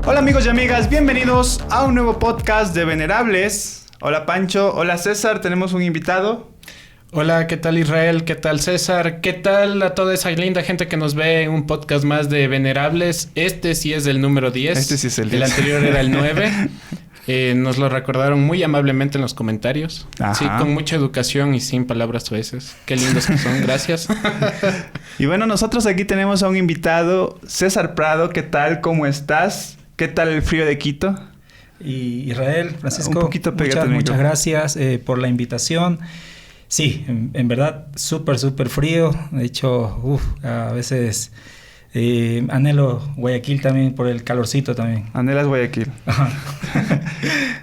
Hola amigos y amigas, bienvenidos a un nuevo podcast de Venerables. Hola Pancho, hola César, tenemos un invitado. Hola, ¿qué tal Israel? ¿Qué tal César? ¿Qué tal a toda esa linda gente que nos ve en un podcast más de Venerables? Este sí es el número 10. Este sí es el 10. El anterior era el 9. Nos lo recordaron muy amablemente en los comentarios. Ajá. Sí, con mucha educación y sin palabras sueces. Qué lindos que son, gracias. Y bueno, nosotros aquí tenemos a un invitado, César Prado. ¿Qué tal? ¿Cómo estás? ¿Qué tal el frío de Quito? Y Israel, Francisco, Un poquito pégate muchas gracias por la invitación. Sí, en verdad, súper frío. De hecho, a veces anhelo Guayaquil también por el calorcito también. Anhelas Guayaquil. Ajá.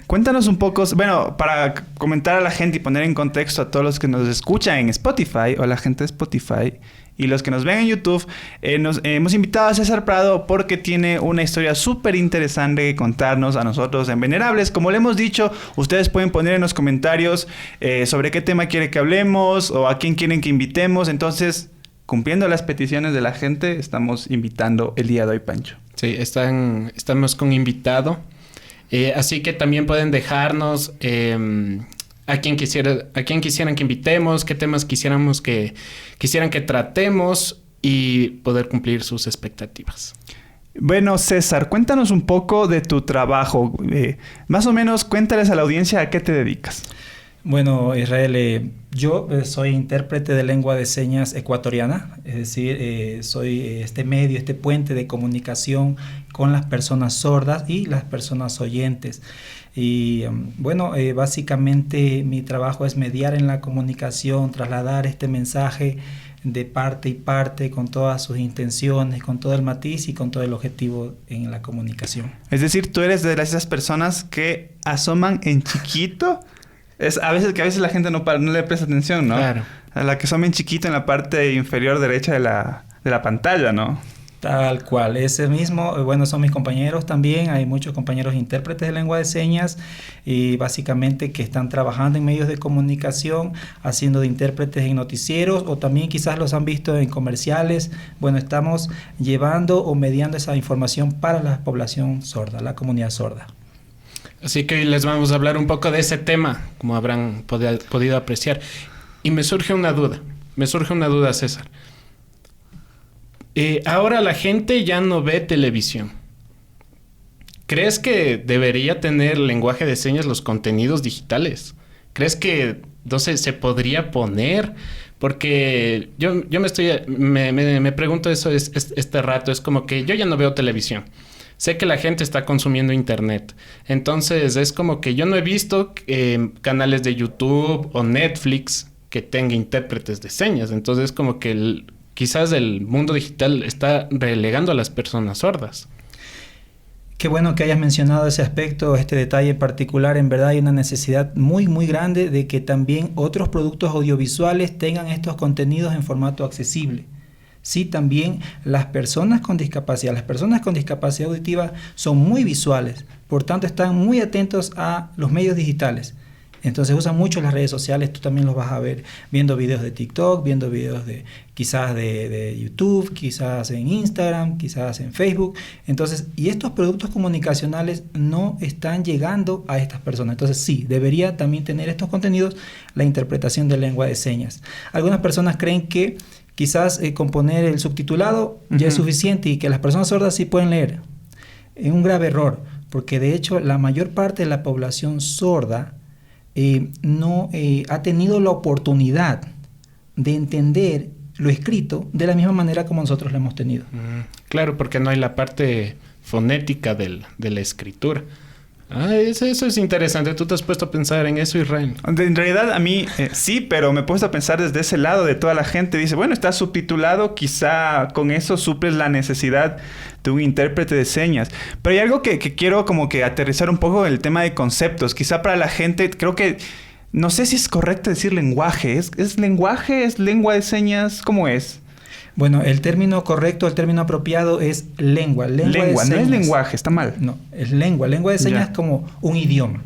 Cuéntanos un poco, bueno, para comentar a la gente y poner en contexto a todos los que nos escuchan en Spotify o la gente de Spotify y los que nos ven en YouTube, hemos invitado a César Prado porque tiene una historia súper interesante que contarnos a nosotros en Venerables. Como le hemos dicho, ustedes pueden poner en los comentarios sobre qué tema quiere que hablemos o a quién quieren que invitemos. Entonces, cumpliendo las peticiones de la gente, estamos invitando el día de hoy, Pancho. Sí, estamos con invitado. Así que también pueden dejarnos a quien quisieran que invitemos, qué temas quisieran que tratemos y poder cumplir sus expectativas. Bueno, César, cuéntanos un poco de tu trabajo. Más o menos, cuéntales a la audiencia a qué te dedicas. Bueno, Israel, yo soy intérprete de lengua de señas ecuatoriana, es decir, soy este medio, este puente de comunicación con las personas sordas y las personas oyentes. Y bueno, básicamente mi trabajo es mediar en la comunicación, trasladar este mensaje de parte y parte con todas sus intenciones, con todo el matiz y con todo el objetivo en la comunicación. Es decir, tú eres de esas personas que asoman en chiquito. A veces la gente no le presta atención, ¿no? Claro. A la que asoman en chiquito en la parte inferior derecha de la pantalla, ¿no? Tal cual, ese mismo, bueno, son mis compañeros también, hay muchos compañeros intérpretes de lengua de señas y básicamente que están trabajando en medios de comunicación, haciendo de intérpretes en noticieros o también quizás los han visto en comerciales. Bueno, estamos llevando o mediando esa información para la población sorda, la comunidad sorda. Así que hoy les vamos a hablar un poco de ese tema, como habrán podido apreciar. Y me surge una duda, César. Ahora la gente ya no ve televisión. ¿Crees que debería tener lenguaje de señas los contenidos digitales? ¿Crees que, no sé, se podría poner? Porque yo me pregunto eso este rato. Es como que yo ya no veo televisión. Sé que la gente está consumiendo internet. Entonces es como que yo no he visto canales de YouTube o Netflix que tenga intérpretes de señas. Entonces es como que quizás el mundo digital está relegando a las personas sordas. Qué bueno que hayas mencionado ese aspecto, este detalle en particular. En verdad hay una necesidad muy grande de que también otros productos audiovisuales tengan estos contenidos en formato accesible. Sí, también las personas con discapacidad auditiva son muy visuales, por tanto están muy atentos a los medios digitales. Entonces usan mucho las redes sociales, tú también los vas a ver viendo videos de TikTok, viendo videos quizás de YouTube, quizás en Instagram, quizás en Facebook. Entonces, y estos productos comunicacionales no están llegando a estas personas. Entonces sí, debería también tener estos contenidos la interpretación de lengua de señas. Algunas personas creen que quizás con poner el subtitulado ya es suficiente y que las personas sordas sí pueden leer. Es un grave error, porque de hecho la mayor parte de la población sorda no ha tenido la oportunidad de entender lo escrito de la misma manera como nosotros lo hemos tenido. Claro, porque no hay la parte fonética de la escritura. Eso es interesante. ¿Tú te has puesto a pensar en eso, Israel? En realidad a mí sí, pero me he puesto a pensar desde ese lado de toda la gente. Dice, bueno, está subtitulado, quizá con eso suples la necesidad de un intérprete de señas. Pero hay algo que quiero como que aterrizar un poco en el tema de conceptos. Quizá para la gente, creo que, no sé si es correcto decir lenguaje. ¿Es lenguaje? ¿Es lengua de señas? ¿Cómo es? Bueno, el término correcto, el término apropiado es lengua. Lengua, no es lenguaje, está mal. No, es lengua. Lengua de señas es como un idioma.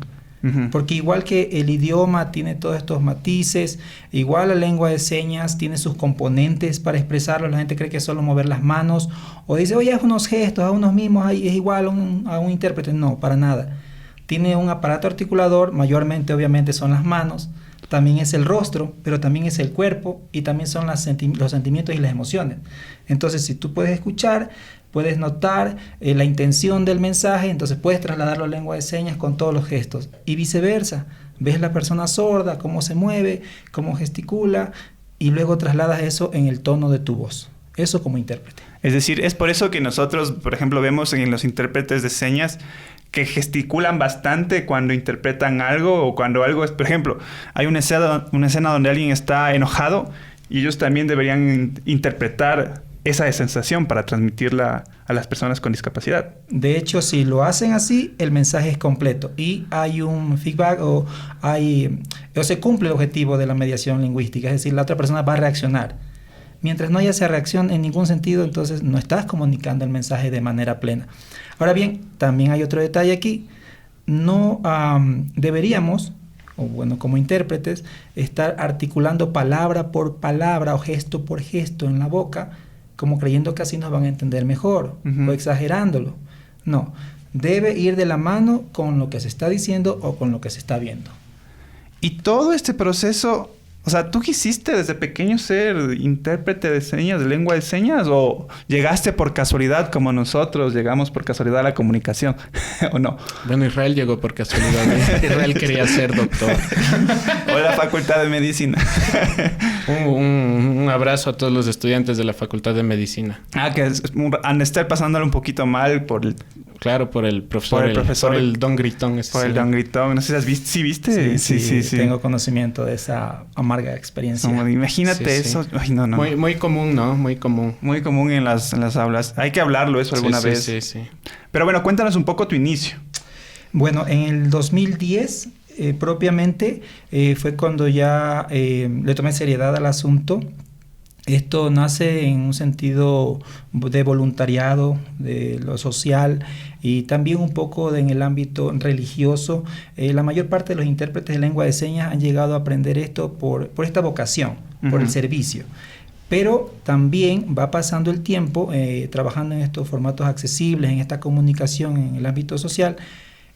Porque igual que el idioma tiene todos estos matices, igual la lengua de señas tiene sus componentes para expresarlo. La gente cree que es solo mover las manos o dice, oye, haz unos gestos, haz unos mismos, es igual a un intérprete. No, para nada. Tiene un aparato articulador, mayormente obviamente son las manos, también es el rostro, pero también es el cuerpo y también son los sentimientos y las emociones. Entonces, si tú puedes escuchar, puedes notar la intención del mensaje, entonces puedes trasladarlo a lengua de señas con todos los gestos. Y viceversa, ves la persona sorda, cómo se mueve, cómo gesticula, y luego trasladas eso en el tono de tu voz. Eso como intérprete. Es decir, es por eso que nosotros, por ejemplo, vemos en los intérpretes de señas que gesticulan bastante cuando interpretan algo o cuando algo es... Por ejemplo, hay una escena donde alguien está enojado y ellos también deberían interpretar esa sensación para transmitirla a las personas con discapacidad. De hecho, si lo hacen así, el mensaje es completo y hay un feedback o se cumple el objetivo de la mediación lingüística, es decir, la otra persona va a reaccionar. Mientras no haya esa reacción en ningún sentido, entonces no estás comunicando el mensaje de manera plena. Ahora bien, también hay otro detalle aquí. No deberíamos, o bueno, como intérpretes, estar articulando palabra por palabra o gesto por gesto en la boca, como creyendo que así nos van a entender mejor, o exagerándolo. No, debe ir de la mano con lo que se está diciendo o con lo que se está viendo. Y todo este proceso, o sea, ¿tú quisiste desde pequeño ser intérprete de señas, de lengua de señas? ¿O llegaste por casualidad como nosotros llegamos por casualidad a la comunicación? ¿O no? Bueno, Israel llegó por casualidad. Israel quería ser doctor. O la Facultad de Medicina. Un abrazo a todos los estudiantes de la Facultad de Medicina. Que han de estar pasándolo un poquito mal por el... Claro, por el profesor. Por el Don Gritón. Por el Don Gritón. No sé si has visto. ¿Sí viste? Sí. Tengo conocimiento de esa amarga experiencia. No, imagínate eso. Ay, no. Muy común, ¿no? Muy común. Muy común en las aulas. Hay que hablarlo eso alguna vez. Sí. Pero bueno, cuéntanos un poco tu inicio. Bueno, en el 2010, propiamente, fue cuando ya le tomé seriedad al asunto. Esto nace en un sentido de voluntariado, de lo social y también un poco en el ámbito religioso. La mayor parte de los intérpretes de lengua de señas han llegado a aprender esto por esta vocación, por el servicio. Pero también va pasando el tiempo trabajando en estos formatos accesibles, en esta comunicación en el ámbito social.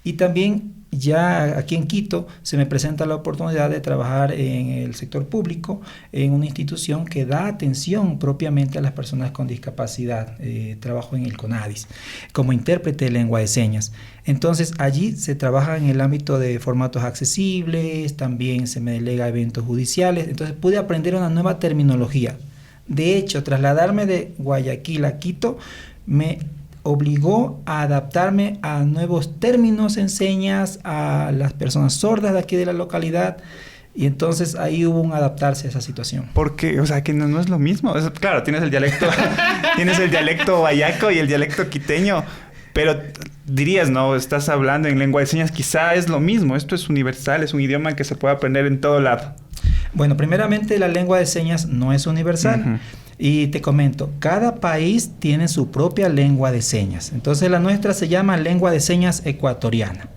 Y también ya aquí en Quito se me presenta la oportunidad de trabajar en el sector público, en una institución que da atención propiamente a las personas con discapacidad. Trabajo en el CONADIS como intérprete de lengua de señas. Entonces allí se trabaja en el ámbito de formatos accesibles, también se me delega a eventos judiciales. Entonces pude aprender una nueva terminología. De hecho, trasladarme de Guayaquil a Quito me obligó a adaptarme a nuevos términos en señas, a las personas sordas de aquí de la localidad, y entonces ahí hubo un adaptarse a esa situación. Porque, o sea, que no es lo mismo. Claro, tienes el dialecto guayaco y el dialecto quiteño, pero dirías, ¿no? Estás hablando en lengua de señas, quizá es lo mismo. Esto es universal, es un idioma que se puede aprender en todo lado. Bueno, primeramente la lengua de señas no es universal. Y te comento, cada país tiene su propia lengua de señas. Entonces la nuestra se llama lengua de señas ecuatoriana.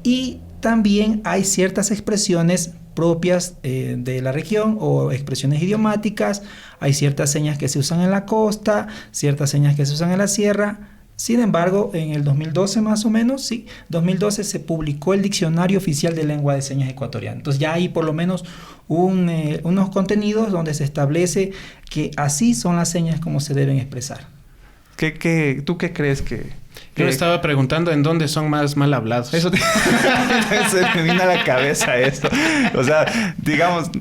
Y también hay ciertas expresiones propias de la región o expresiones idiomáticas. Hay ciertas señas que se usan en la costa, ciertas señas que se usan en la sierra. Sin embargo, en el 2012 más o menos, 2012 se Diccionario Oficial de Lengua de Señas Ecuatoriana. Entonces ya hay por lo menos unos contenidos donde se establece que así son las señas como se deben expresar. ¿Tú qué crees que...? Yo me estaba preguntando en dónde son más mal hablados. Eso se me vino a la cabeza eso. O sea, digamos...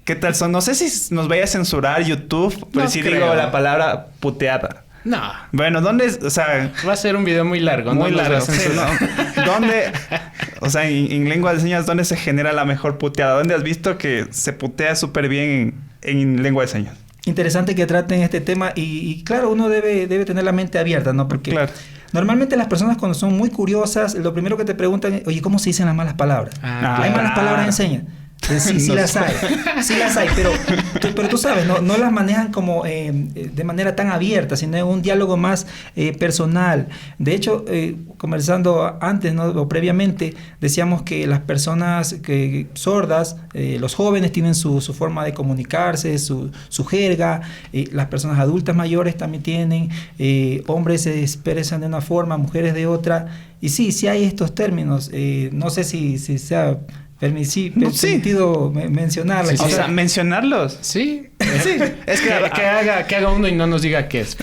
¿Qué tal son? No sé si nos vaya a censurar YouTube, pero si digo la palabra puteada. No. Bueno, ¿dónde es? O sea... Va a ser un video muy largo. Muy largo. Sí, no. ¿Dónde? O sea, en lengua de señas, ¿dónde se genera la mejor puteada? ¿Dónde has visto que se putea súper bien en lengua de señas? Interesante que traten este tema y claro, uno debe tener la mente abierta, ¿no? Porque normalmente las personas cuando son muy curiosas, lo primero que te preguntan es, oye, ¿cómo se dicen las malas palabras? ¿Hay malas palabras en señas? Sí, sí las hay, pero tú sabes, no las manejan como de manera tan abierta, sino en un diálogo más personal. De hecho, conversando antes, ¿no? O previamente, decíamos que las personas sordas, los jóvenes tienen su forma de comunicarse, su jerga, las personas adultas mayores también tienen, hombres se expresan de una forma, mujeres de otra, y sí hay estos términos, no sé si sea... permitido mencionarla. Sí. O sea, mencionarlos. Sí. Sí. Es que haga uno y no nos diga qué es.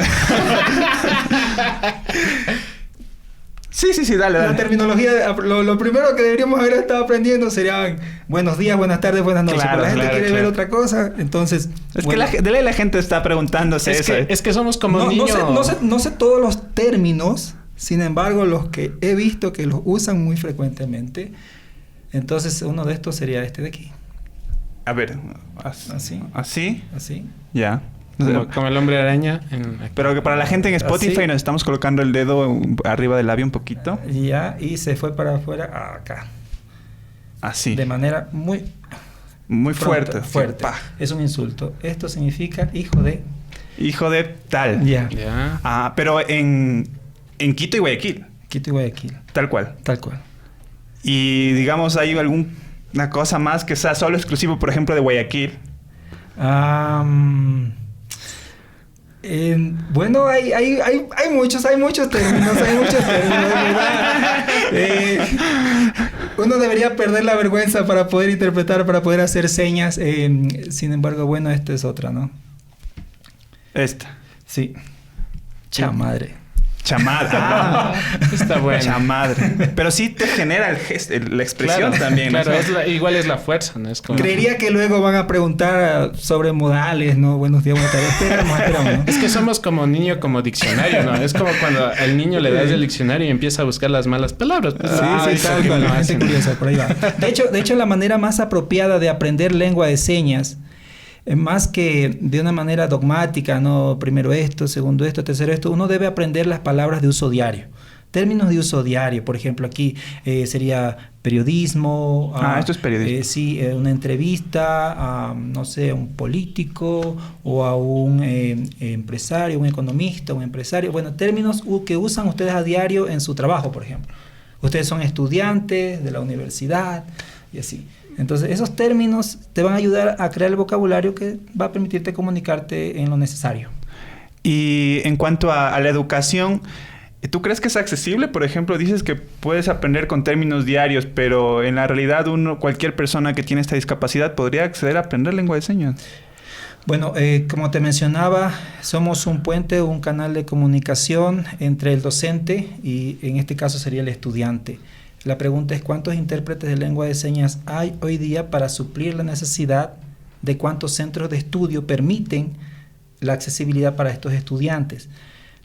Sí, dale. La terminología, lo primero que deberíamos haber estado aprendiendo serían buenos días, buenas tardes, buenas noches. Claro, pero la gente quiere ver claro. otra cosa, entonces... Es que la gente está preguntándose eso. Es que somos como niños. No sé todos los términos, sin embargo, los que he visto que los usan muy frecuentemente. Entonces, uno de estos sería este de aquí. A ver, Así. ¿Así? Así. Ya. Como el hombre araña. Pero que para la gente en Spotify Así. nos estamos colocando el dedo arriba del labio un poquito. Ya, y se fue para afuera acá. Así. De manera muy fuerte. Fuerte. Pa. Es un insulto. Esto significa hijo de... Hijo de tal. Ya. Ya. Ah, pero en Quito y Guayaquil. Quito y Guayaquil. Tal cual. Tal cual. Y digamos, hay alguna cosa más que sea solo exclusivo, por ejemplo, de Guayaquil. Bueno, hay muchos términos, de verdad. Uno debería perder la vergüenza para poder interpretar, para poder hacer señas. Sin embargo, bueno, esta es otra, ¿no? Esta. Sí. Chamadre. Chamadre. Ah, está bueno. Chamadre. Pero sí te genera la expresión Claro, también. Claro, ¿no? igual es la fuerza, ¿no? Es como... Creería que luego van a preguntar sobre modales, ¿no? Buenos días, buenas tardes. Esperamos, ¿no? Es que somos como niño, como diccionario, ¿no? Es como cuando al niño le das el diccionario y empieza a buscar las malas palabras. Pues, Tal cual. no Gente hacen. curiosa, por ahí va. De hecho, la manera más apropiada de aprender lengua de señas, más que de una manera dogmática, ¿no? Primero esto, segundo esto, tercero esto, uno debe aprender las palabras de uso diario. Términos de uso diario, por ejemplo, aquí sería periodismo. Esto es periodismo. Sí, una entrevista a, no sé, a un político o a un empresario, un economista, un empresario. Bueno, términos que usan ustedes a diario en su trabajo, por ejemplo. Ustedes son estudiantes de la universidad y así. Entonces, esos términos te van a ayudar a crear el vocabulario que va a permitirte comunicarte en lo necesario. Y en cuanto a la educación, ¿tú crees que es accesible? Por ejemplo, dices que puedes aprender con términos diarios, pero en la realidad cualquier persona que tiene esta discapacidad podría acceder a aprender lengua de señas. Bueno, como te mencionaba, somos un puente, un canal de comunicación entre el docente y en este caso sería el estudiante. La pregunta es ¿cuántos intérpretes de lengua de señas hay hoy día para suplir la necesidad de cuántos centros de estudio permiten la accesibilidad para estos estudiantes?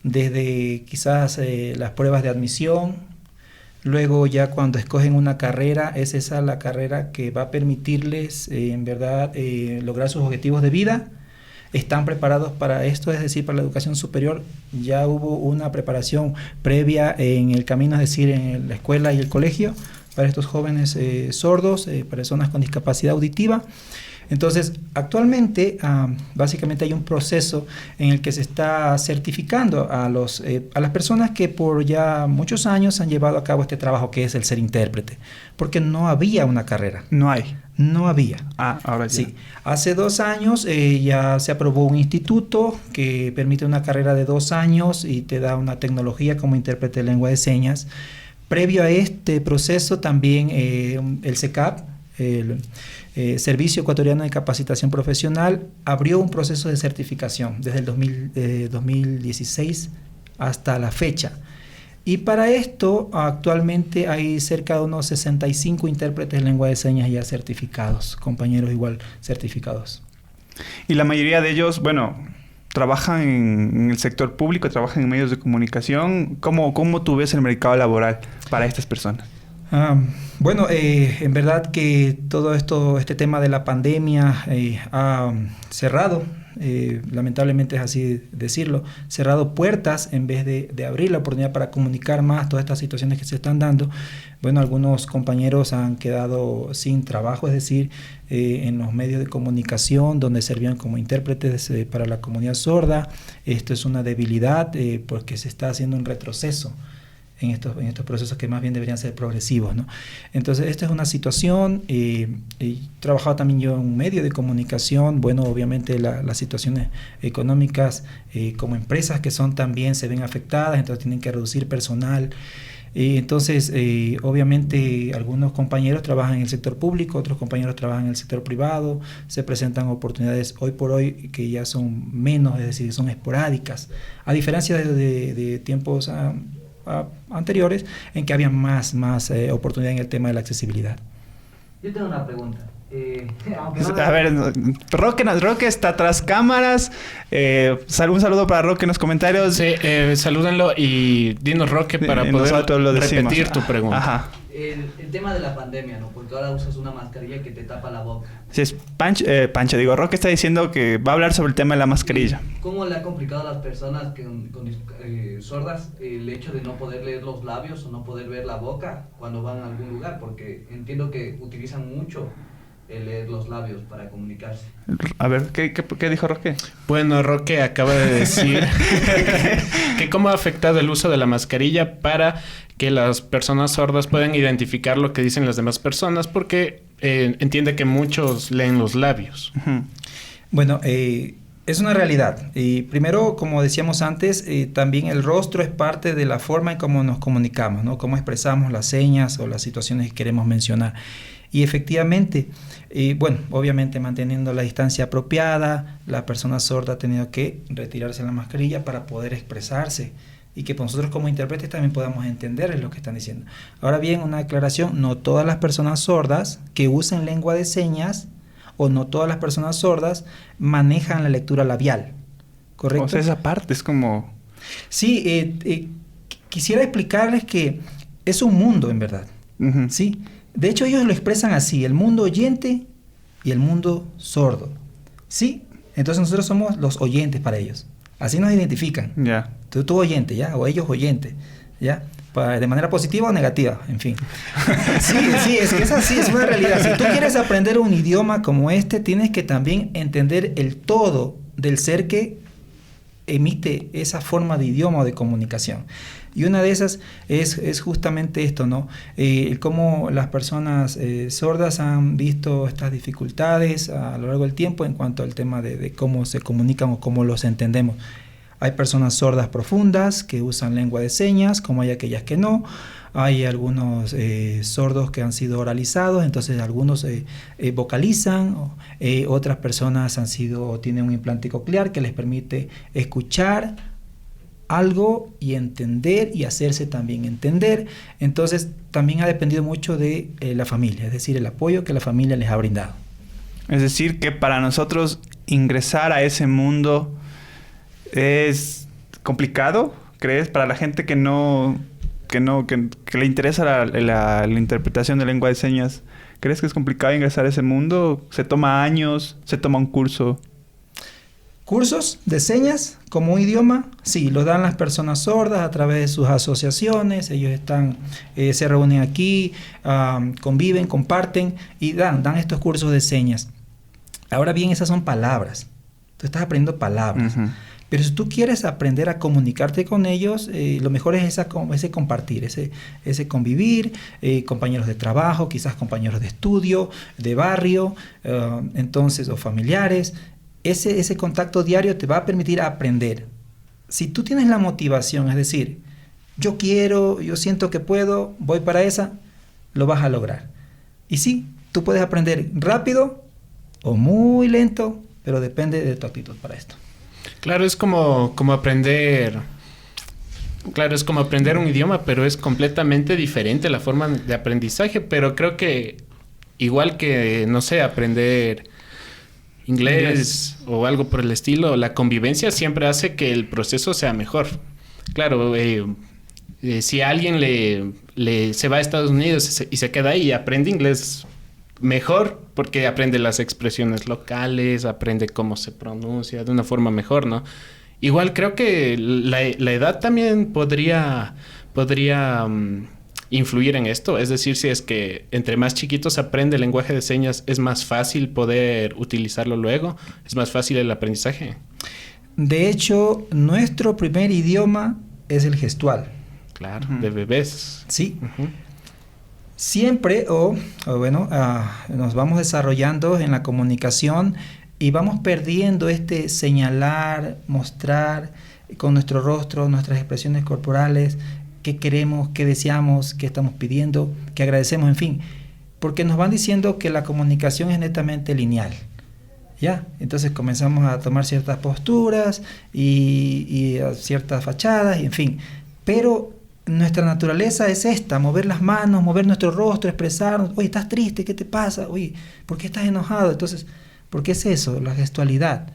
Desde quizás las pruebas de admisión, luego ya cuando escogen una carrera, es esa la carrera que va a permitirles en verdad lograr sus objetivos de vida. ¿Están preparados para esto? Es decir, para la educación superior ya hubo una preparación previa en el camino, es decir, en la escuela y el colegio, para estos jóvenes sordos, personas con discapacidad auditiva. Entonces, actualmente, básicamente hay un proceso en el que se está certificando a las personas que por ya muchos años han llevado a cabo este trabajo que es el ser intérprete, porque no había una carrera. No hay. No había. Ahora ya. Sí. Hace 2 años ya se aprobó un instituto que permite una carrera de 2 años y te da una tecnología como intérprete de lengua de señas. Previo a este proceso también el SECAP, el Servicio Ecuatoriano de Capacitación Profesional, abrió un proceso de certificación desde el 2016 hasta la fecha. Y para esto actualmente hay cerca de unos 65 intérpretes de lengua de señas ya certificados, compañeros igual certificados. Y la mayoría de ellos, bueno, trabajan en el sector público, trabajan en medios de comunicación. ¿Cómo tú ves el mercado laboral para estas personas? Bueno, en verdad que todo este tema de la pandemia ha cerrado lamentablemente es así decirlo, cerrado puertas en vez de abrir la oportunidad para comunicar más todas estas situaciones que se están dando. Bueno, algunos compañeros han quedado sin trabajo, es decir, en los medios de comunicación donde servían como intérpretes para la comunidad sorda. Esto es una debilidad porque se está haciendo un retroceso en estos procesos que más bien deberían ser progresivos, ¿no? Entonces, esta es una situación. He trabajado también yo en un medio de comunicación. Bueno, obviamente las situaciones económicas como empresas que son también se ven afectadas, entonces tienen que reducir personal. Entonces, obviamente, algunos compañeros trabajan en el sector público, otros compañeros trabajan en el sector privado. Se presentan oportunidades hoy por hoy que ya son menos, es decir, son esporádicas, a diferencia de tiempos anteriores en que había más oportunidad en el tema de la accesibilidad. Yo tengo una pregunta. A ver, Roque está tras cámaras. Un saludo para Roque en los comentarios. Sí, salúdenlo y dinos, Roque, para poder repetir tu pregunta. Ajá. El tema de la pandemia, ¿no? Porque ahora usas una mascarilla que te tapa la boca. Sí, es Pancho, digo, Roque está diciendo que va a hablar sobre el tema de la mascarilla. ¿Cómo le ha complicado a las personas sordas el hecho de no poder leer los labios o no poder ver la boca cuando van a algún lugar? Porque entiendo que utilizan mucho el leer los labios para comunicarse. A ver, ¿qué dijo Roque? Bueno, Roque acaba de decir que cómo ha afectado el uso de la mascarilla para que las personas sordas puedan identificar lo que dicen las demás personas, porque entiende que muchos leen los labios. Uh-huh. Bueno, es una realidad. Primero, como decíamos antes, también el rostro es parte de la forma en cómo nos comunicamos, ¿no? Cómo expresamos las señas o las situaciones que queremos mencionar. Y efectivamente, bueno, obviamente manteniendo la distancia apropiada, la persona sorda ha tenido que retirarse la mascarilla para poder expresarse y que nosotros como intérpretes también podamos entender lo que están diciendo. Ahora bien, una aclaración: no todas las personas sordas que usen lengua de señas o no todas las personas sordas manejan la lectura labial, ¿correcto? O sea, esa parte es como... Sí, quisiera explicarles que es un mundo en verdad, Uh-huh. ¿sí? De hecho, ellos lo expresan así: el mundo oyente y el mundo sordo, ¿sí? Entonces nosotros somos los oyentes para ellos. Así nos identifican. Ya. Yeah. Tú oyente, ¿ya? O ellos oyentes, ¿ya? De manera positiva o negativa, en fin. Sí, es que es así, es una realidad. Si tú quieres aprender un idioma como este, tienes que también entender el todo del ser que emite esa forma de idioma o de comunicación. Y una de esas es justamente esto, ¿no? Cómo las personas sordas han visto estas dificultades a lo largo del tiempo en cuanto al tema de cómo se comunican o cómo los entendemos. Hay personas sordas profundas que usan lengua de señas, como hay aquellas que no. Hay algunos sordos que han sido oralizados, entonces algunos vocalizan. Otras personas tienen un implante coclear que les permite escuchar algo y entender y hacerse también entender. Entonces también ha dependido mucho de la familia, es decir, el apoyo que la familia les ha brindado. Es decir, que para nosotros ingresar a ese mundo es complicado, ¿crees? Para la gente que le interesa la interpretación de lengua de señas, ¿crees que es complicado ingresar a ese mundo? ¿Se toma años? ¿Se toma un curso? Cursos de señas como idioma, sí, lo dan las personas sordas a través de sus asociaciones. Ellos se reúnen aquí, conviven, comparten y dan estos cursos de señas. Ahora bien, esas son palabras. Tú estás aprendiendo palabras. Uh-huh. Pero si tú quieres aprender a comunicarte con ellos, lo mejor es ese compartir, ese convivir, compañeros de trabajo, quizás compañeros de estudio, de barrio, entonces, o familiares. Ese contacto diario te va a permitir aprender. Si tú tienes la motivación, es decir, yo siento que puedo, voy para esa, lo vas a lograr. Y sí, tú puedes aprender rápido o muy lento, pero depende de tu actitud para esto. Claro, es como aprender... Claro, es como aprender un idioma, pero es completamente diferente la forma de aprendizaje. Pero creo que igual que, no sé, aprender inglés o algo por el estilo, la convivencia siempre hace que el proceso sea mejor. Claro, si alguien se va a Estados Unidos y se queda ahí y aprende inglés mejor porque aprende las expresiones locales, aprende cómo se pronuncia de una forma mejor, ¿no? Igual creo que la edad también podría influir en esto. Es decir, si es que entre más chiquitos aprende el lenguaje de señas, es más fácil poder utilizarlo luego, es más fácil el aprendizaje. De hecho, nuestro primer idioma es el gestual. Claro, de bebés. Sí. Siempre, nos vamos desarrollando en la comunicación y vamos perdiendo este señalar, mostrar con nuestro rostro, nuestras expresiones corporales, qué queremos, qué deseamos, qué estamos pidiendo, qué agradecemos, en fin. Porque nos van diciendo que la comunicación es netamente lineal. ¿Ya? Entonces comenzamos a tomar ciertas posturas y ciertas fachadas, y en fin. Pero nuestra naturaleza es esta, mover las manos, mover nuestro rostro, expresarnos. Oye, ¿estás triste? ¿Qué te pasa? Oye, ¿por qué estás enojado? Entonces, ¿por qué es eso? La gestualidad.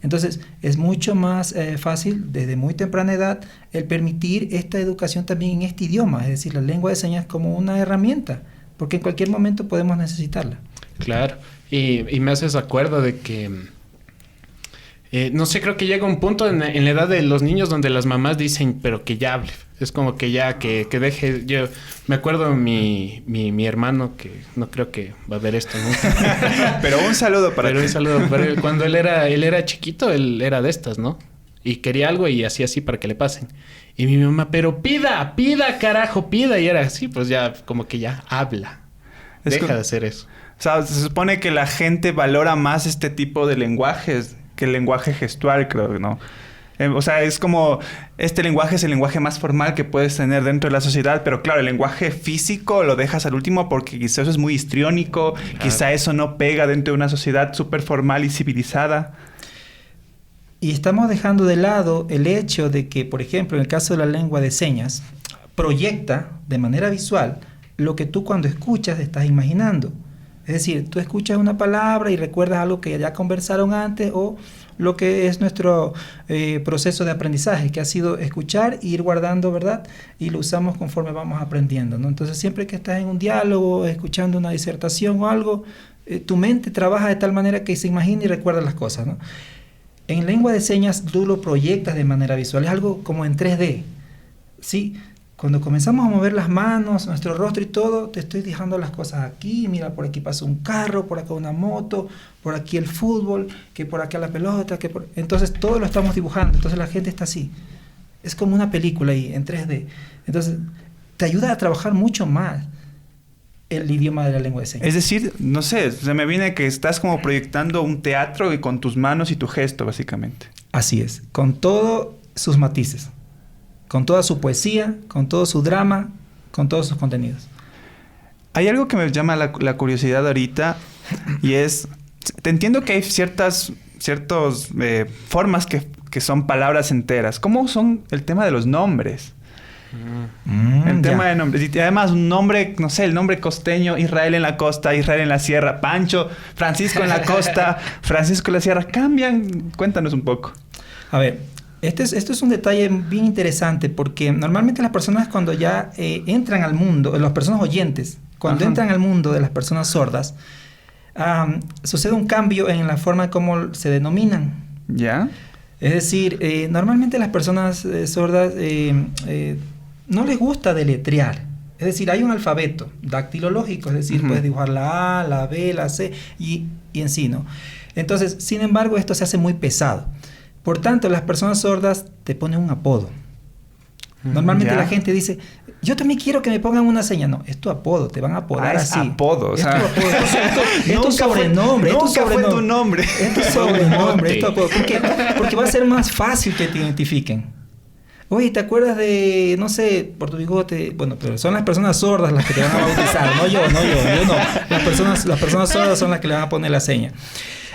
Entonces, es mucho más fácil desde muy temprana edad el permitir esta educación también en este idioma, es decir, la lengua de señas como una herramienta, porque en cualquier momento podemos necesitarla. Claro, y me haces acuerdo de que, no sé, creo que llega un punto en la edad de los niños donde las mamás dicen, pero que ya hable. Es como que ya, que deje. Yo me acuerdo de mi hermano, que no creo que va a ver esto nunca. Pero un saludo para ti. Un saludo para él. Cuando él era chiquito, él era de estas, ¿no? Y quería algo y hacía así para que le pasen. Y mi mamá, pero pida, carajo, pida. Y era así, pues ya, como que ya habla. Deja de hacer eso. O sea, se supone que la gente valora más este tipo de lenguajes que el lenguaje gestual, creo, ¿no? O sea, es como... Este lenguaje es el lenguaje más formal que puedes tener dentro de la sociedad, pero claro, el lenguaje físico lo dejas al último porque quizá eso es muy histriónico, claro. Quizá eso no pega dentro de una sociedad súper formal y civilizada. Y estamos dejando de lado el hecho de que, por ejemplo, en el caso de la lengua de señas, proyecta de manera visual lo que tú cuando escuchas estás imaginando. Es decir, tú escuchas una palabra y recuerdas algo que ya conversaron antes, o lo que es nuestro proceso de aprendizaje, que ha sido escuchar e ir guardando, ¿verdad? Y lo usamos conforme vamos aprendiendo, ¿no? Entonces, siempre que estás en un diálogo, escuchando una disertación o algo, tu mente trabaja de tal manera que se imagina y recuerda las cosas, ¿no? En lengua de señas tú lo proyectas de manera visual, es algo como en 3D, ¿sí? Cuando comenzamos a mover las manos, nuestro rostro y todo, te estoy dejando las cosas aquí. Mira, por aquí pasa un carro, por acá una moto, por aquí el fútbol, que por acá la pelota, Entonces, todo lo estamos dibujando. Entonces, la gente está así. Es como una película ahí, en 3D. Entonces, te ayuda a trabajar mucho más el idioma de la lengua de señas. Es decir, no sé, se me viene que estás como proyectando un teatro y con tus manos y tu gesto, básicamente. Así es, con todos sus matices. Con toda su poesía, con todo su drama, con todos sus contenidos. Hay algo que me llama la curiosidad ahorita y es... Te entiendo que hay ciertas formas que son palabras enteras. ¿Cómo son el tema de los nombres? El tema de nombres. Y además un nombre, no sé, el nombre costeño, Israel en la costa, Israel en la sierra, Pancho, Francisco en la costa, Francisco en la sierra. ¿Cambian? Cuéntanos un poco. A ver... Esto es un detalle bien interesante porque normalmente las personas cuando ya entran al mundo, las personas oyentes, cuando entran al mundo de las personas sordas, sucede un cambio en la forma como se denominan. ¿Ya? Es decir, normalmente las personas sordas no les gusta deletrear. Es decir, hay un alfabeto dactilológico, es decir, puedes dibujar la A, la B, la C y en sí, ¿no? Entonces, sin embargo, esto se hace muy pesado. Por tanto, las personas sordas te ponen un apodo. Normalmente la gente dice, yo también quiero que me pongan una seña. No, es tu apodo, te van a apodar así. Es apodo. Es tu apodo. Es tu sobrenombre. Nunca fue tu nombre. Es tu sobrenombre, es tu apodo. Porque va a ser más fácil que te identifiquen. Oye, ¿te acuerdas de, no sé, por tu bigote? Bueno, pero son las personas sordas las que te van a bautizar. No yo no. Las personas sordas son las que le van a poner la seña.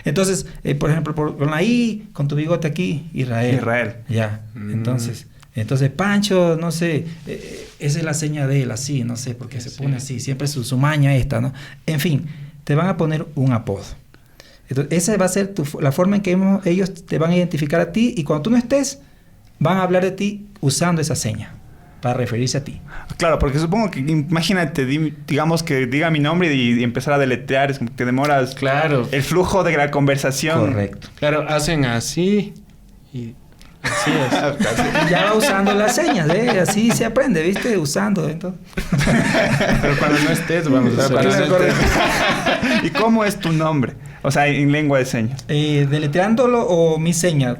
Entonces, por ejemplo, con la I, con tu bigote aquí, Israel. Ya. Entonces, Pancho, no sé, esa es la seña de él, así, no sé, porque se pone así, siempre su maña esta, ¿no? En fin, te van a poner un apodo. Entonces, esa va a ser la forma en que ellos te van a identificar a ti y cuando tú no estés, van a hablar de ti usando esa seña. para referirse a ti. Claro, porque supongo que, imagínate, digamos que diga mi nombre y empezar a deletrear, es como que demoras Claro. el flujo de la conversación. Correcto. Claro, hacen así y así es. Y ya va usando las señas, ¿eh? Así se aprende, ¿viste? Usando, entonces. Pero cuando no estés, vamos a hacer Cuando eso. no estés. ¿Y cómo es tu nombre? O sea, en lengua de señas. ¿Deletreándolo o mi seña?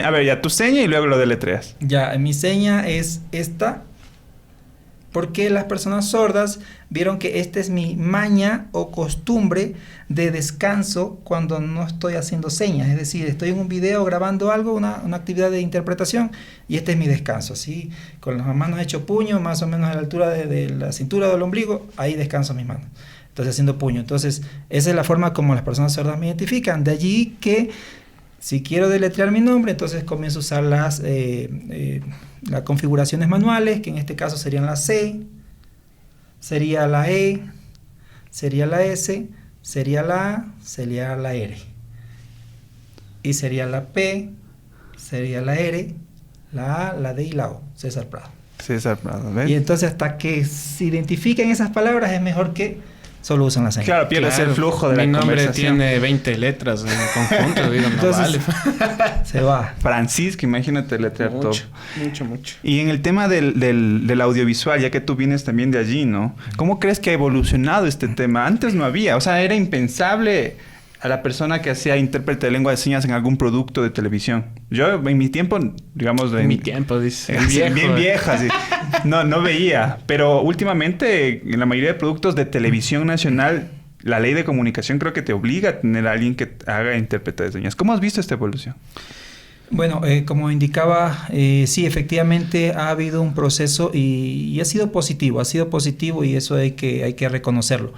A ver, ya tu seña y luego lo deletreas. Ya, mi seña es esta. Porque las personas sordas vieron que esta es mi maña o costumbre de descanso cuando no estoy haciendo señas. Es decir, estoy en un video grabando algo, una actividad de interpretación, y este es mi descanso. Así, con las manos hecho puño, más o menos a la altura de la cintura del ombligo, ahí descanso mis manos. Entonces, haciendo puño. Entonces, esa es la forma como las personas sordas me identifican. De allí que, si quiero deletrear mi nombre, entonces comienzo a usar las configuraciones manuales, que en este caso serían la C, sería la E, sería la S, sería la A, sería la R. Y sería la P, sería la R, la A, la D y la O. César Prado. César Prado, ¿ves? Y entonces hasta que se identifiquen esas palabras es mejor que solo usen la señal. Claro, pierdes Claro. el flujo de la Mi nombre conversación. tiene 20 letras en el conjunto, digo, no Entonces, vale. se va. Francisco, imagínate deletrear todo. Mucho. Y en el tema del audiovisual, ya que tú vienes también de allí, ¿no? ¿Cómo crees que ha evolucionado este tema? Antes no había, o sea, era impensable a la persona que hacía intérprete de lengua de señas en algún producto de televisión. Yo, en mi tiempo, digamos... En mi tiempo, dice. El Sí, viejo, bien vieja, sí. No veía. Pero últimamente, en la mayoría de productos de televisión nacional, la ley de comunicación creo que te obliga a tener a alguien que haga intérprete de señas. ¿Cómo has visto esta evolución? Bueno, como indicaba, sí, efectivamente ha habido un proceso y ha sido positivo y eso hay que reconocerlo.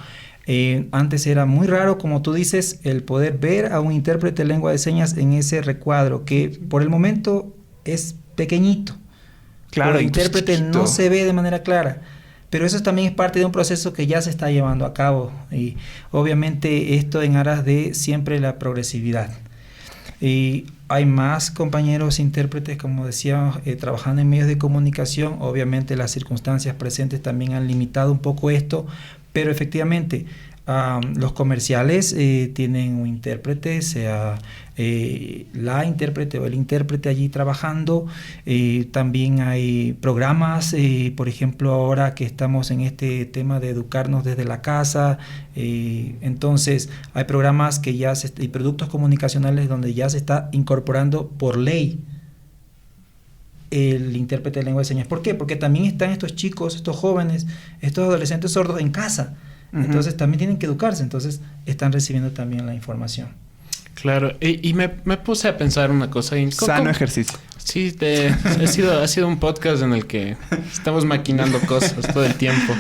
Antes era muy raro, como tú dices, el poder ver a un intérprete de lengua de señas en ese recuadro, que por el momento es pequeñito. Claro, el intérprete chiquito. no se ve de manera clara. Pero eso también es parte de un proceso que ya se está llevando a cabo. Y obviamente esto en aras de siempre la progresividad. Y hay más compañeros intérpretes, como decía, trabajando en medios de comunicación. Obviamente las circunstancias presentes también han limitado un poco esto, pero efectivamente los comerciales tienen un intérprete, sea la intérprete o el intérprete allí trabajando. También hay programas, por ejemplo, ahora que estamos en este tema de educarnos desde la casa, entonces hay programas que ya y productos comunicacionales donde ya se está incorporando por ley el intérprete de lengua de señas. ¿Por qué? Porque también están estos chicos, estos jóvenes, estos adolescentes sordos en casa. Uh-huh. Entonces también tienen que educarse, entonces están recibiendo también la información. Claro, y me puse a pensar una cosa. Sano ejercicio. Sí, ha sido un podcast en el que estamos maquinando cosas todo el tiempo.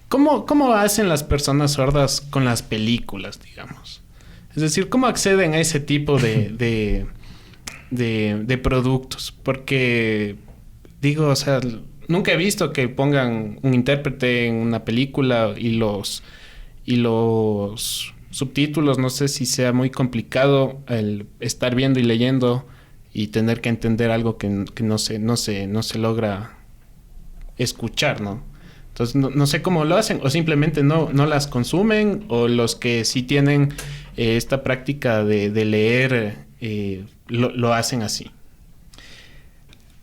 ¿Cómo hacen las personas sordas con las películas, digamos? Es decir, ¿cómo acceden a ese tipo de productos? Porque, digo, o sea, nunca he visto que pongan un intérprete en una película y los subtítulos. No sé si sea muy complicado el estar viendo y leyendo y tener que entender algo que no se logra escuchar, ¿no? Entonces, no sé cómo lo hacen, o simplemente no las consumen, o los que sí tienen esta práctica de leer lo hacen así.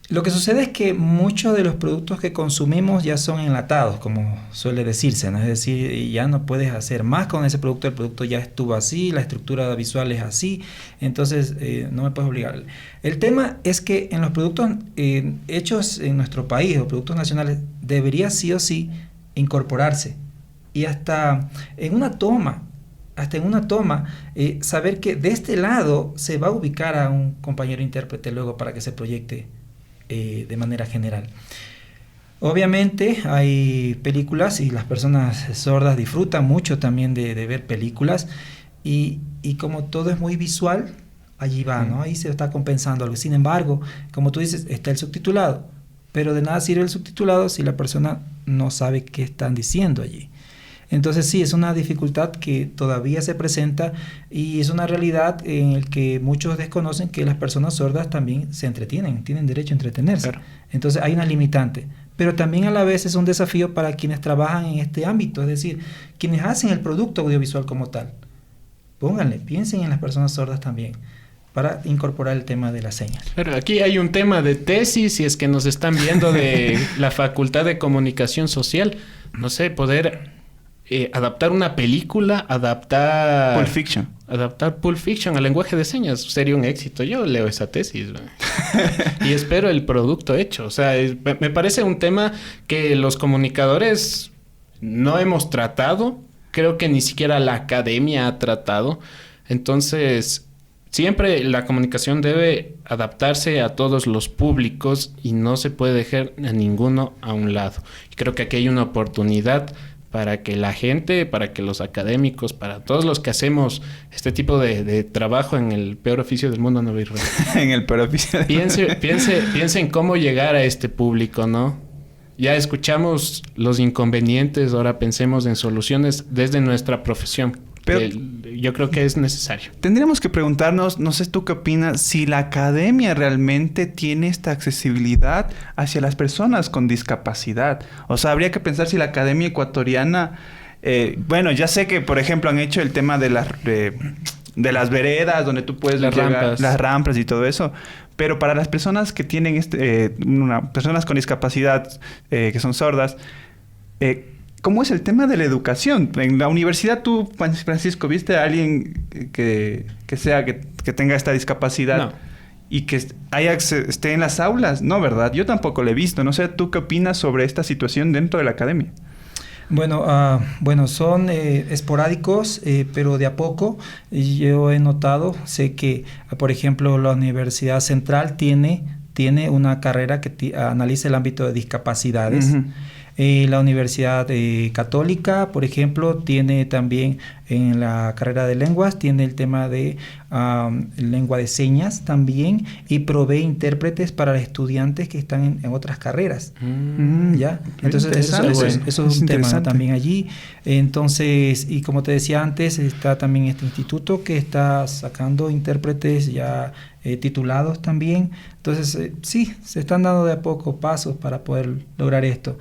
Lo que sucede es que muchos de los productos que consumimos ya son enlatados, como suele decirse, ¿no? Es decir, ya no puedes hacer más con ese producto, el producto ya estuvo así, la estructura visual es así, entonces no me puedes obligar. El tema es que en los productos hechos en nuestro país, o productos nacionales, debería sí o sí incorporarse. Y hasta en una toma, saber que de este lado se va a ubicar a un compañero intérprete luego para que se proyecte de manera general. Obviamente hay películas y las personas sordas disfrutan mucho también de ver películas y como todo es muy visual, allí va, ¿no? Ahí se está compensando algo. Sin embargo, como tú dices, está el subtitulado, pero de nada sirve el subtitulado si la persona no sabe qué están diciendo allí. Entonces sí, es una dificultad que todavía se presenta y es una realidad en la que muchos desconocen que las personas sordas también se entretienen, tienen derecho a entretenerse. Claro. Entonces hay una limitante, pero también a la vez es un desafío para quienes trabajan en este ámbito, es decir, quienes hacen el producto audiovisual como tal. Piensen en las personas sordas también, para incorporar el tema de las señas. Pero aquí hay un tema de tesis, si es que nos están viendo de la Facultad de Comunicación Social, no sé, poder adaptar una película, adaptar Pulp Fiction al lenguaje de señas, sería un éxito. Yo leo esa tesis y espero el producto hecho. O sea, me parece un tema que los comunicadores no hemos tratado, creo que ni siquiera la academia ha tratado. Entonces, siempre la comunicación debe adaptarse a todos los públicos y no se puede dejar a ninguno a un lado. Y creo que aquí hay una oportunidad para que la gente, para que los académicos, para todos los que hacemos este tipo de trabajo en el peor oficio del mundo, no voy a en el peor oficio. Piense en cómo llegar a este público, ¿no? Ya escuchamos los inconvenientes, ahora pensemos en soluciones desde nuestra profesión. Pero yo creo que es necesario. Tendríamos que preguntarnos, no sé tú qué opinas, si la academia realmente tiene esta accesibilidad hacia las personas con discapacidad. O sea, habría que pensar si la academia ecuatoriana... bueno, ya sé que, por ejemplo, han hecho el tema de las veredas, donde tú puedes llegar, las rampas y todo eso. Pero para las personas que tienen personas con discapacidad que son sordas, ¿cómo es el tema de la educación? En la universidad tú, Francisco, ¿viste a alguien que tenga esta discapacidad? No. Y que esté en las aulas? No, ¿verdad? Yo tampoco lo he visto. No sé, ¿tú qué opinas sobre esta situación dentro de la academia? Bueno, son esporádicos, pero de a poco. Yo he notado, sé que, por ejemplo, la Universidad Central tiene una carrera que analiza el ámbito de discapacidades. Uh-huh. La Universidad Católica, por ejemplo, tiene también en la carrera de lenguas, tiene el tema de lengua de señas también, y provee intérpretes para estudiantes que están en otras carreras. ¿Ya? Entonces, eso es un tema, ¿no?, también allí. Entonces, y como te decía antes, está también este instituto que está sacando intérpretes ya titulados también. Entonces, sí, se están dando de a poco pasos para poder lograr esto.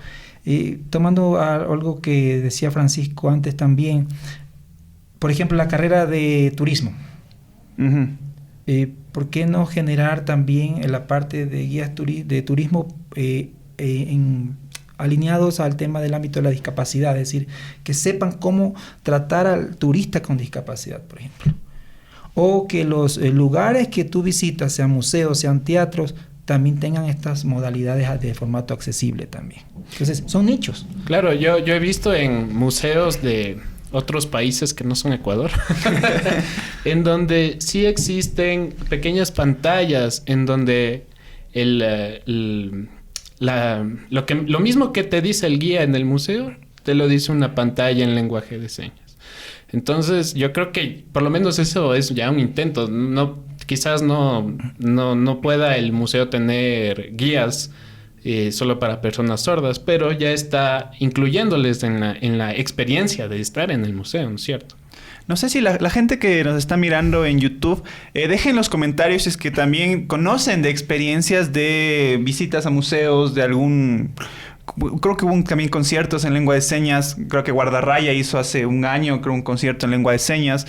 Y tomando algo que decía Francisco antes también, por ejemplo, la carrera de turismo. Uh-huh. ¿Por qué no generar también en la parte de guías de turismo alineados al tema del ámbito de la discapacidad? Es decir, que sepan cómo tratar al turista con discapacidad, por ejemplo. O que los lugares que tú visitas, sean museos, sean teatros, también tengan estas modalidades de formato accesible también. Entonces, son nichos. Claro, yo he visto en museos de otros países que no son Ecuador, en donde sí existen pequeñas pantallas, en donde lo mismo que te dice el guía en el museo, te lo dice una pantalla en lenguaje de señas. Entonces, yo creo que por lo menos eso es ya un intento. Quizás no pueda el museo tener guías solo para personas sordas, pero ya está incluyéndoles en la experiencia de estar en el museo, ¿no es cierto? No sé si la gente que nos está mirando en YouTube, dejen en los comentarios si es que también conocen de experiencias de visitas a museos, de algún... Creo que hubo también conciertos en lengua de señas. Creo que Guardarraya hizo hace un año, un concierto en lengua de señas.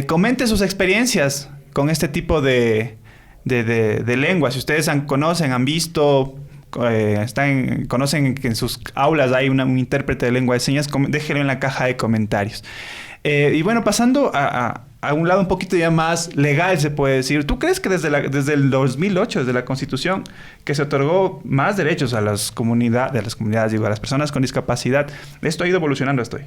Comenten sus experiencias con este tipo de lengua. Si ustedes conocen, han visto, conocen que en sus aulas hay un intérprete de lengua de señas, déjenlo en la caja de comentarios. Y bueno, pasando a un lado un poquito ya más legal, se puede decir. ¿Tú crees que desde el 2008, desde la Constitución, que se otorgó más derechos a las comunidades, a las personas con discapacidad, esto ha ido evolucionando hasta hoy?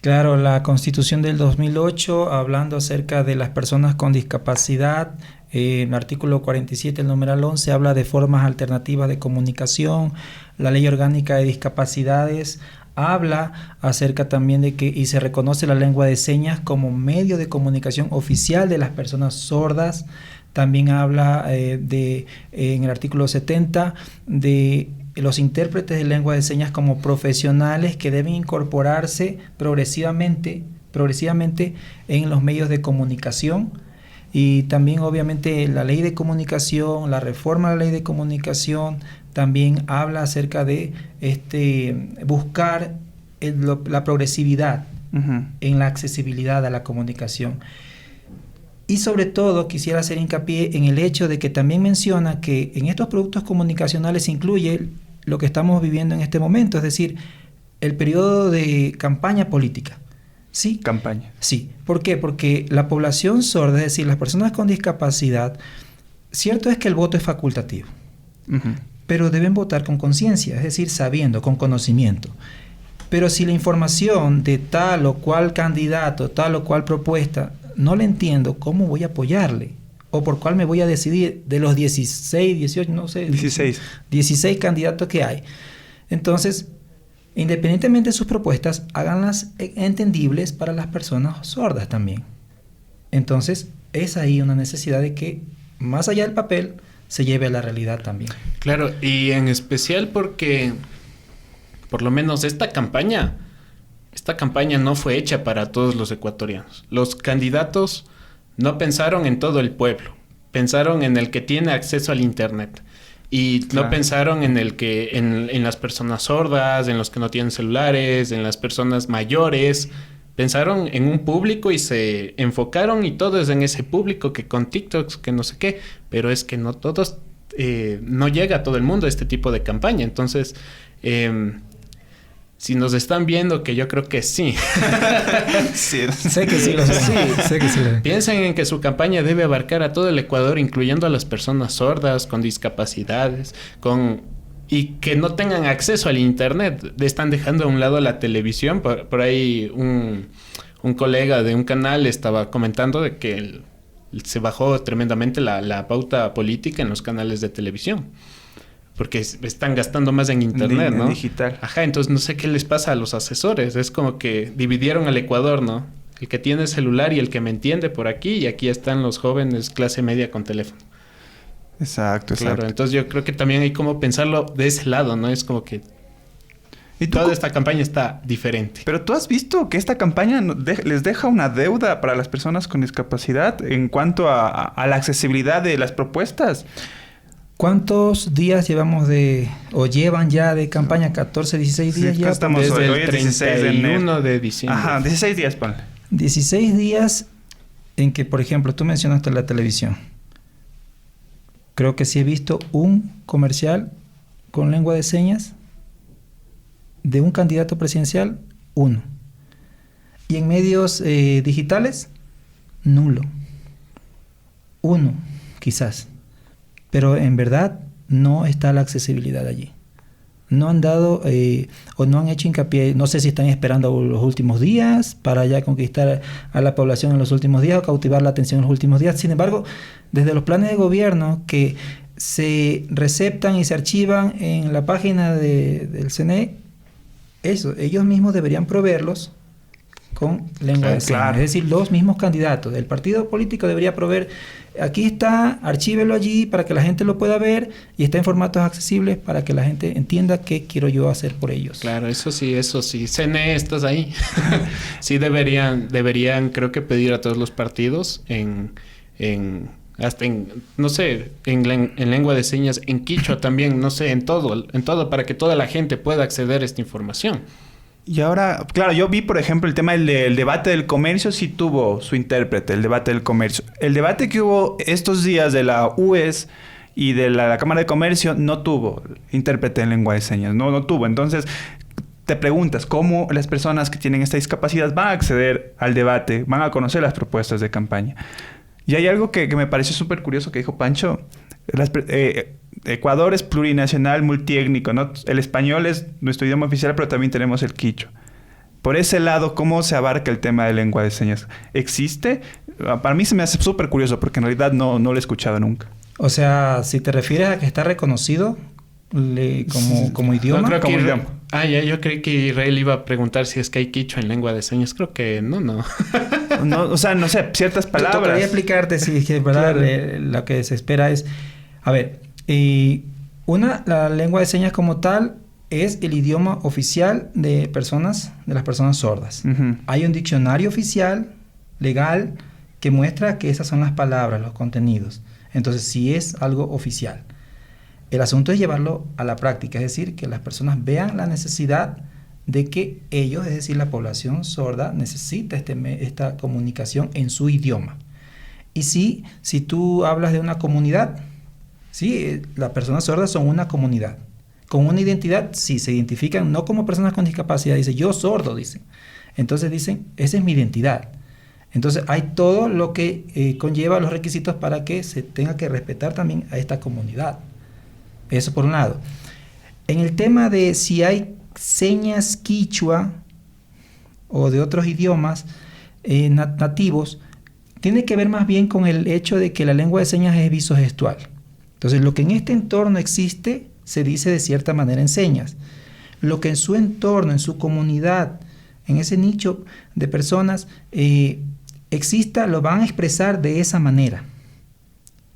Claro, la Constitución del 2008, hablando acerca de las personas con discapacidad, en el artículo 47, el numeral 11, habla de formas alternativas de comunicación. La Ley Orgánica de Discapacidades habla acerca también de que y se reconoce la lengua de señas como medio de comunicación oficial de las personas sordas. También habla en el artículo 70 de los intérpretes de lengua de señas como profesionales que deben incorporarse progresivamente en los medios de comunicación. Y también obviamente la ley de comunicación, la reforma de la ley de comunicación también habla acerca de buscar la progresividad en la accesibilidad a la comunicación. Y sobre todo quisiera hacer hincapié en el hecho de que también menciona que en estos productos comunicacionales se incluye lo que estamos viviendo en este momento, es decir, el periodo de campaña política. ¿Sí? Campaña. Sí. ¿Por qué? Porque la población sorda, es decir, las personas con discapacidad, cierto es que el voto es facultativo, pero deben votar con conciencia, es decir, sabiendo, con conocimiento. Pero si la información de tal o cual candidato, tal o cual propuesta, no la entiendo, ¿cómo voy a apoyarle? ¿O por cuál me voy a decidir de los 16, 18, no sé? 16 candidatos que hay. Entonces, independientemente de sus propuestas, háganlas entendibles para las personas sordas también. Entonces, es ahí una necesidad de que, más allá del papel, se lleve a la realidad también. Claro, y en especial porque, por lo menos esta campaña no fue hecha para todos los ecuatorianos. Los candidatos no pensaron en todo el pueblo, pensaron en el que tiene acceso al internet. Y no pensaron en en las personas sordas, en los que no tienen celulares, en las personas mayores. Pensaron en un público y se enfocaron, y todo es en ese público, que con TikToks, que no sé qué. Pero es que no todos, no llega a todo el mundo este tipo de campaña. Entonces, si nos están viendo, que yo creo que sí. Sí. Sé que sí, sé que sí. Piensen en que su campaña debe abarcar a todo el Ecuador, incluyendo a las personas sordas, con discapacidades, y que no tengan acceso al internet. Están dejando a un lado la televisión. Por ahí un colega de un canal estaba comentando de que se bajó tremendamente la pauta política en los canales de televisión. Porque están gastando más en internet, ¿no? Digital. Ajá, entonces no sé qué les pasa a los asesores. Es como que dividieron al Ecuador, ¿no? El que tiene celular y el que me entiende por aquí, y aquí están los jóvenes clase media con teléfono. Exacto. Claro, entonces yo creo que también hay como pensarlo de ese lado, ¿no? Es como que toda esta campaña está diferente. Pero tú has visto que esta campaña les deja una deuda para las personas con discapacidad en cuanto a la accesibilidad de las propuestas. ¿Cuántos días llevan ya de campaña? 14, 16 días ya. Estamos desde hoy el 31 de diciembre. Ajá, 16 días, ponle. 16 días en que, por ejemplo, tú mencionaste la televisión. Creo que sí he visto un comercial con lengua de señas de un candidato presidencial, uno. Y en medios digitales, nulo. Uno, quizás. Pero en verdad no está la accesibilidad allí. No han dado o no han hecho hincapié, no sé si están esperando los últimos días para ya conquistar a la población en los últimos días o cautivar la atención en los últimos días. Sin embargo, desde los planes de gobierno que se receptan y se archivan en la página del CNE, ellos mismos deberían proveerlos con lengua de señas. Claro. Es decir, los mismos candidatos. El partido político debería proveer, aquí está, archívelo allí para que la gente lo pueda ver, y está en formatos accesibles para que la gente entienda qué quiero yo hacer por ellos. Claro, eso sí. CNE, estás ahí. Sí deberían, creo que pedir a todos los partidos no sé, en lengua de señas, en quichua también, no sé, en todo, para que toda la gente pueda acceder a esta información. Y ahora, claro, yo vi, por ejemplo, el tema del debate del comercio, sí tuvo su intérprete, el debate del comercio. El debate que hubo estos días de la UES y de la Cámara de Comercio no tuvo intérprete en lengua de señas, no tuvo. Entonces, te preguntas, ¿cómo las personas que tienen esta discapacidad van a acceder al debate, van a conocer las propuestas de campaña? Y hay algo que me pareció súper curioso que dijo Pancho. Ecuador es plurinacional, multiétnico, ¿no? El español es nuestro idioma oficial, pero también tenemos el quichua. Por ese lado, ¿cómo se abarca el tema de lengua de señas? ¿Existe? Para mí se me hace súper curioso porque en realidad no lo he escuchado nunca. O sea, si te refieres a que está reconocido como idioma. No, creo como que idioma. Yo creí que Israel iba a preguntar si es que hay quichua en lengua de señas. Creo que no. No, o sea, no sé, ciertas palabras. Tocaría explicarte si es que es verdad. Claro. Lo que se espera es... A ver, la lengua de señas como tal es el idioma oficial de las personas sordas. Uh-huh. Hay un diccionario oficial, legal, que muestra que esas son las palabras, los contenidos. Entonces, sí es algo oficial. El asunto es llevarlo a la práctica, es decir, que las personas vean la necesidad de que ellos, es decir, la población sorda, necesita esta comunicación en su idioma. Y sí, si tú hablas de una comunidad, sí, las personas sordas son una comunidad. Con una identidad, sí, se identifican no como personas con discapacidad, dice yo sordo, dicen. Entonces dicen, esa es mi identidad. Entonces hay todo lo que conlleva los requisitos para que se tenga que respetar también a esta comunidad. Eso por un lado. En el tema de si hay señas quichua o de otros idiomas nativos, tiene que ver más bien con el hecho de que la lengua de señas es visogestual. Entonces, lo que en este entorno existe, se dice de cierta manera en señas. Lo que en su entorno, en su comunidad, en ese nicho de personas exista, lo van a expresar de esa manera.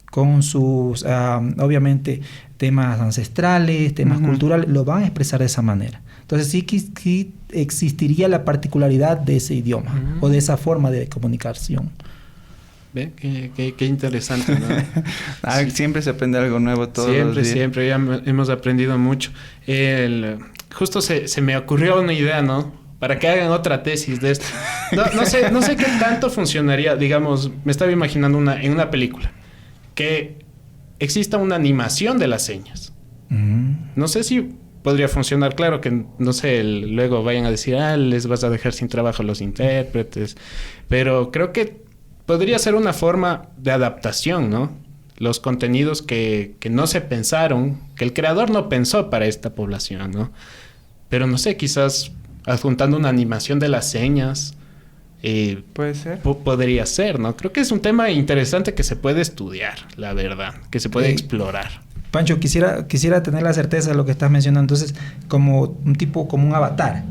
Con sus, obviamente, temas ancestrales, temas culturales, lo van a expresar de esa manera. Entonces, sí existiría la particularidad de ese idioma o de esa forma de comunicación. ¿Ve? Qué interesante, ¿no? Sí. Siempre se aprende algo nuevo todos los días. Siempre, ya hemos aprendido mucho. Justo se me ocurrió una idea, ¿no? Para que hagan otra tesis de esto. No sé qué tanto funcionaría, digamos, me estaba imaginando en una película, que exista una animación de las señas. No sé si podría funcionar, claro que, no sé, luego vayan a decir, les vas a dejar sin trabajo a los intérpretes, pero creo que podría ser una forma de adaptación, ¿no? Los contenidos que no se pensaron, que el creador no pensó para esta población, ¿no? Pero no sé, quizás adjuntando una animación de las señas. Puede ser. Podría ser, ¿no? Creo que es un tema interesante que se puede estudiar, la verdad, que se puede explorar. Pancho, quisiera tener la certeza de lo que estás mencionando. Entonces, como un avatar.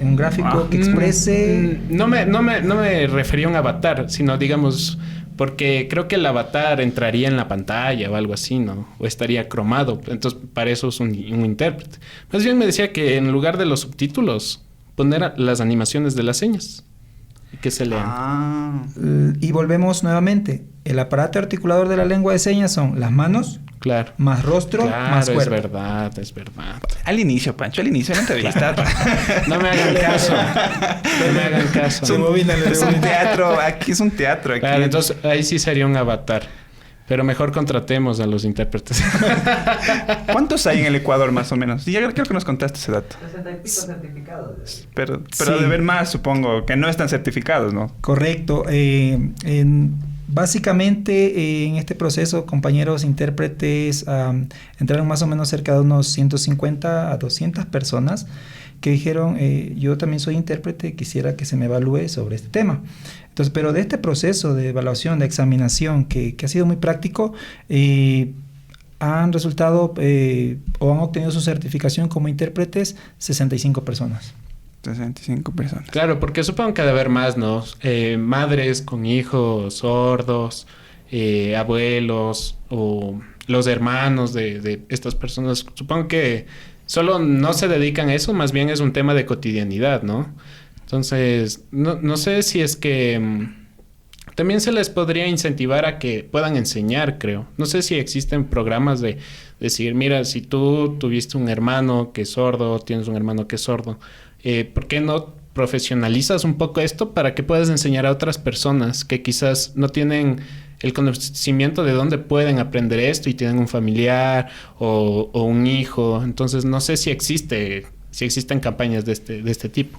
Un gráfico que exprese... No me refería a un avatar, sino, digamos, porque creo que el avatar entraría en la pantalla o algo así, ¿no? O estaría cromado. Entonces, para eso es un intérprete. Más bien me decía que en lugar de los subtítulos, poner las animaciones de las señas y que se lean. Y volvemos nuevamente. El aparato articulador de la lengua de señas son las manos, claro, más rostro, más cuerpo. Es verdad. Al inicio de la entrevista. No me hagan caso. Es un teatro. Aquí es un teatro. Aquí. Claro, entonces ahí sí sería un avatar. Pero mejor contratemos a los intérpretes. ¿Cuántos hay en el Ecuador, más o menos? Ya creo que nos contaste ese dato. 60 y pico certificados. Pero Sí. de ver más, supongo, que no están certificados, ¿no? Correcto. Básicamente, en este proceso, compañeros intérpretes entraron más o menos cerca de unos 150 a 200 personas que dijeron, yo también soy intérprete, quisiera que se me evalúe sobre este tema. Entonces, pero de este proceso de evaluación, de examinación, que ha sido muy práctico, han resultado o han obtenido su certificación como intérpretes 65 personas. 65 personas. Claro, porque supongo que ha de haber más, ¿no? Madres con hijos sordos, abuelos o los hermanos de estas personas. Supongo que solo no se dedican a eso, más bien es un tema de cotidianidad, ¿no? Entonces, no sé si es que también se les podría incentivar a que puedan enseñar, creo. No sé si existen programas de decir, mira, si tú tuviste un hermano que es sordo, tienes un hermano que es sordo, ¿por qué no profesionalizas un poco esto para que puedas enseñar a otras personas que quizás no tienen el conocimiento de dónde pueden aprender esto y tienen un familiar o un hijo? Entonces, no sé si existen campañas de este tipo.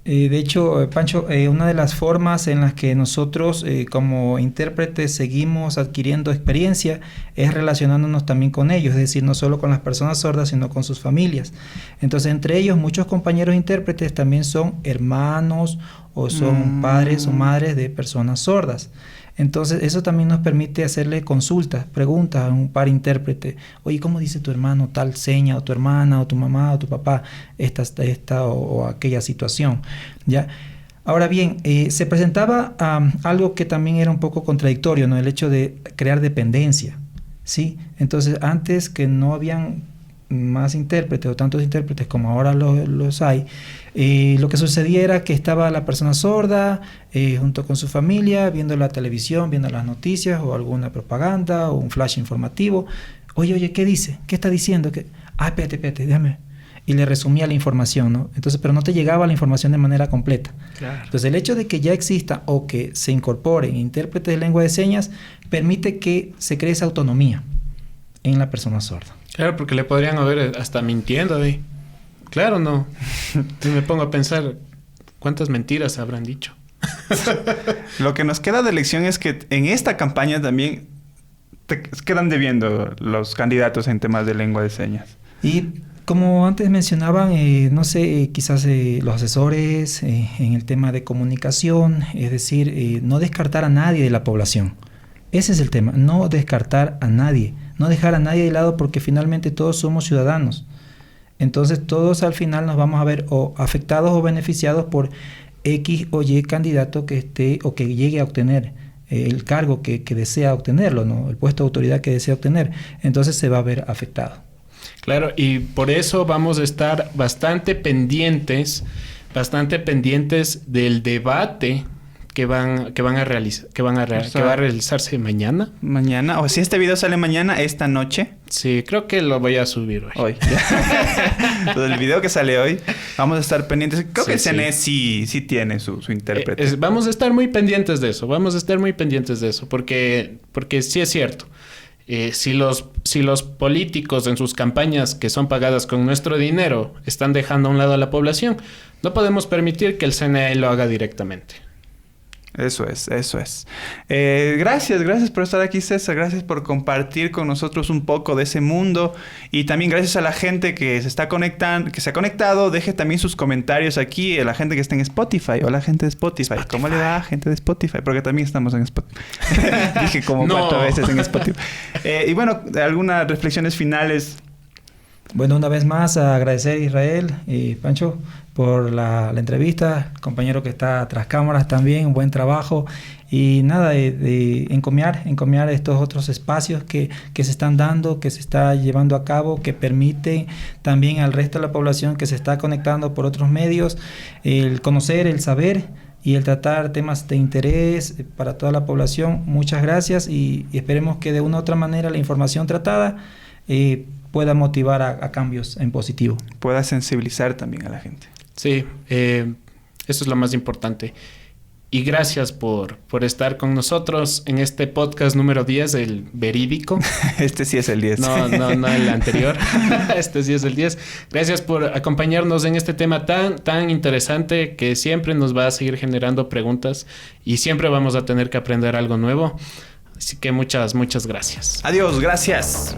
De hecho, Pancho, una de las formas en las que nosotros como intérpretes seguimos adquiriendo experiencia es relacionándonos también con ellos, es decir, no solo con las personas sordas, sino con sus familias. Entonces, entre ellos, muchos compañeros intérpretes también son hermanos o son padres o madres de personas sordas. Entonces, eso también nos permite hacerle consultas, preguntas a un par intérprete. Oye, ¿cómo dice tu hermano tal seña? O tu hermana, o tu mamá, o tu papá, esta o aquella situación, ¿ya? Ahora bien, se presentaba algo que también era un poco contradictorio, ¿no? El hecho de crear dependencia, ¿sí? Entonces, antes que no habían más intérpretes o tantos intérpretes como ahora los hay, lo que sucedía era que estaba la persona sorda junto con su familia viendo la televisión, viendo las noticias o alguna propaganda o un flash informativo Oye, ¿qué dice? ¿Qué está diciendo? Espérate, déjame. Y le resumía la información, ¿no? Entonces, pero no te llegaba la información de manera completa. Claro. Entonces, el hecho de que ya exista o que se incorporen intérpretes de lengua de señas permite que se cree esa autonomía en la persona sorda. Claro, porque le podrían haber hasta mintiendo ahí. Claro, no. Y me pongo a pensar, ¿cuántas mentiras habrán dicho? Lo que nos queda de lección es que en esta campaña también te quedan debiendo los candidatos en temas de lengua de señas. Y como antes mencionaban, no sé, quizás los asesores en el tema de comunicación, es decir, no descartar a nadie de la población. Ese es el tema, no descartar a nadie, no dejar a nadie de lado porque finalmente todos somos ciudadanos. Entonces todos al final nos vamos a ver o afectados o beneficiados por X o Y candidato que esté o que llegue a obtener el cargo que desea obtenerlo, ¿no? El puesto de autoridad que desea obtener. Entonces se va a ver afectado. Claro, y por eso vamos a estar bastante pendientes del debate que va a realizarse mañana. Mañana, o si este video sale mañana, esta noche. Sí, creo que lo voy a subir hoy. Entonces, el video que sale hoy, vamos a estar pendientes. Creo que el CNE sí tiene su intérprete. Vamos a estar muy pendientes de eso. Porque sí es cierto. Si los políticos en sus campañas que son pagadas con nuestro dinero están dejando a un lado a la población, no podemos permitir que el CNE lo haga directamente. Eso es. Gracias por estar aquí, César. Gracias por compartir con nosotros un poco de ese mundo. Y también gracias a la gente que se está conectando, que se ha conectado. Deje también sus comentarios aquí. A la gente que está en Spotify. Hola, gente de Spotify. ¿Cómo le va, gente de Spotify? Porque también estamos en Spotify. Dije como 4 veces en Spotify. Y bueno, algunas reflexiones finales. Bueno, una vez más agradecer a Israel y Pancho por la entrevista, compañero que está tras cámaras también, un buen trabajo y nada, de encomiar estos otros espacios que se están dando, que se está llevando a cabo, que permiten también al resto de la población que se está conectando por otros medios, el conocer, el saber y el tratar temas de interés para toda la población. Muchas gracias y esperemos que de una u otra manera la información tratada pueda motivar a cambios en positivo. Pueda sensibilizar también a la gente. Sí, eso es lo más importante. Y gracias por estar con nosotros en este podcast número 10, el verídico. Este sí es el 10. No el anterior. Este sí es el 10. Gracias por acompañarnos en este tema tan interesante que siempre nos va a seguir generando preguntas y siempre vamos a tener que aprender algo nuevo. Así que muchas gracias. Adiós, gracias.